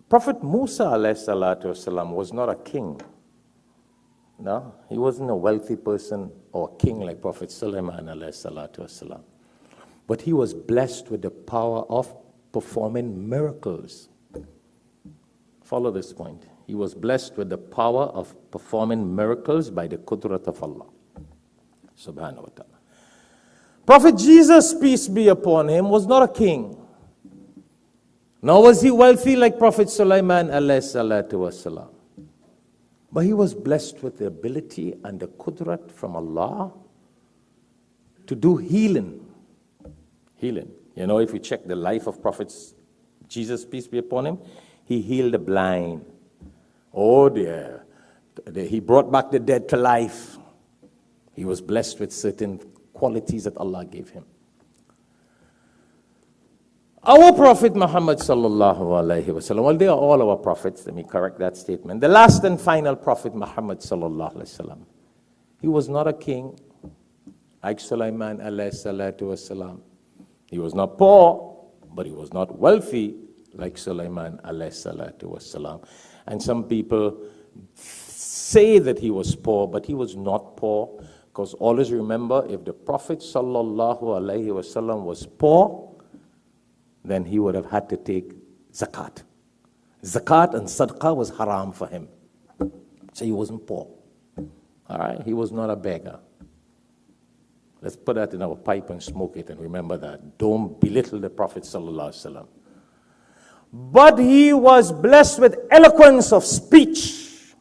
Prophet Musa alayhi salatu wasalam was not a king. No, he wasn't a wealthy person or a king like Prophet Sulaiman alayhi salatu wasalam. But he was blessed with the power of performing miracles. Follow this point. He was blessed with the power of performing miracles by the qudrat of Allah subhanahu wa ta'ala. Prophet Jesus, peace be upon him, was not a king. Nor was he wealthy like Prophet Sulaiman alayhi salatu wasalam. But he was blessed with the ability and the qudrat from Allah to do healing. Healing. You know, if you check the life of Prophet Jesus, peace be upon him, he healed the blind. Oh dear. He brought back the dead to life. He was blessed with certain qualities that Allah gave him. Our Prophet Muhammad sallallahu alayhi wa sallam, well, they are all our prophets, let me correct that statement. The last and final Prophet Muhammad sallallahu alayhi wa sallam, he was not a king like Sulaiman alayhi salatu wasalam. He was not poor, but he was not wealthy like Sulaiman alayhi salatu wasalam. And some people say that he was poor, but he was not poor. Because always remember, if the Prophet sallallahu alayhi wasallam was poor, then he would have had to take zakat. Zakat and sadaqah was haram for him. So he wasn't poor. All right? He was not a beggar. Let's put that in our pipe and smoke it and remember that. Don't belittle the Prophet sallallahu alaihi wasallam. But he was blessed with eloquence of speech.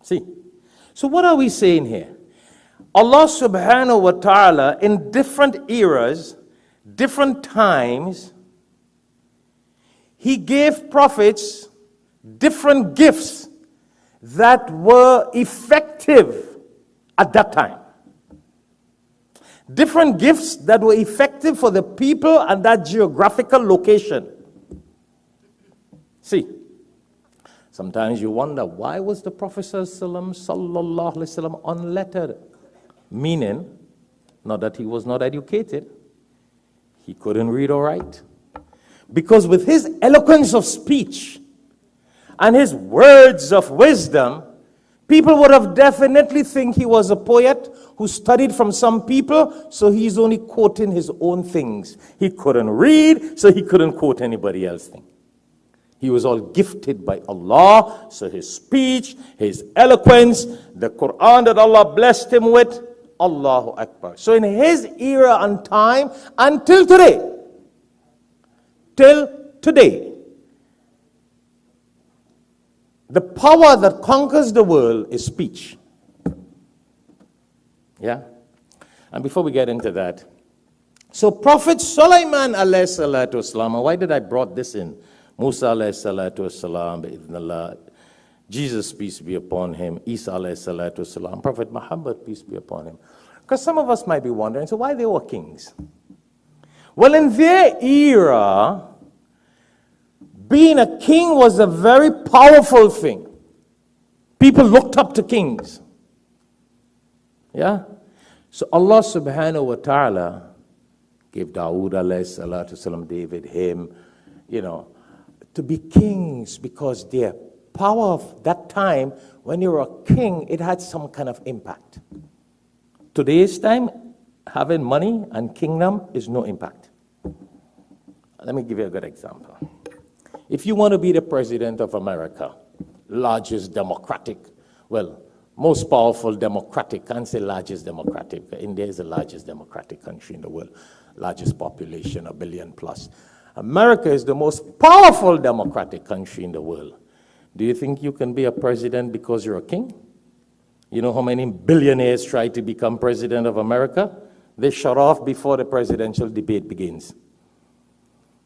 See? So what are we saying here? Allah subhanahu wa ta'ala in different eras, different times, he gave prophets different gifts that were effective at that time. Different gifts that were effective for the people and that geographical location. See, sometimes you wonder, why was the Prophet sallallahu alaihi wasallam unlettered? Meaning, not that he was not educated, he couldn't read or write. Because with his eloquence of speech and his words of wisdom, people would have definitely think he was a poet who studied from some people, so he's only quoting his own things. He couldn't read, so he couldn't quote anybody else's thing. He was all gifted by Allah, so his speech, his eloquence, the Quran that Allah blessed him with, Allahu Akbar. So in his era and time, until today, the power that conquers the world is speech. Yeah? And before we get into that, so Prophet Sulaiman alayhi salatu wasalam, why did I brought this in? Musa alayhi salatu wasalam, bi'idhnillah, Jesus, peace be upon him, Isa alayhi salatu wasalam, Prophet Muhammad, peace be upon him. Because some of us might be wondering, so why they were kings? Well, in their era, being a king was a very powerful thing. People looked up to kings. Yeah? So Allah subhanahu wa ta'ala gave Dawood alayhi salatu wasalam, David, him, to be kings because their power of that time, when you were a king, it had some kind of impact. Today's time, having money and kingdom is no impact. Let me give you a good example. If you want to be the president of America, largest democratic, most powerful democratic, can't say largest democratic. India is the largest democratic country in the world, largest population, 1 billion plus. America is the most powerful democratic country in the world. Do you think you can be a president because you're a king? You know how many billionaires try to become president of America? They shut off before the presidential debate begins.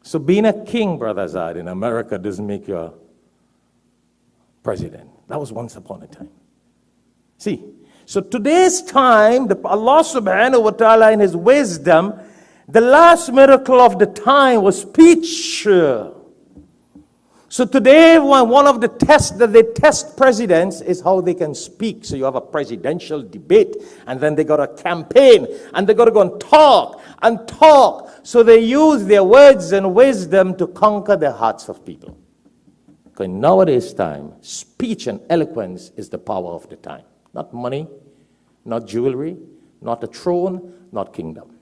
So being a king, Brother Azad, in America doesn't make you a president. That was once upon a time. See, so today's time, Allah subhanahu wa ta'ala in his wisdom, the last miracle of the time was speech. So today, one of the tests that they test presidents is how they can speak. So you have a presidential debate, and then they got a campaign, and they got to go and talk. So they use their words and wisdom to conquer the hearts of people. Because in nowadays time, speech and eloquence is the power of the time. Not money, not jewelry, not a throne, not kingdom.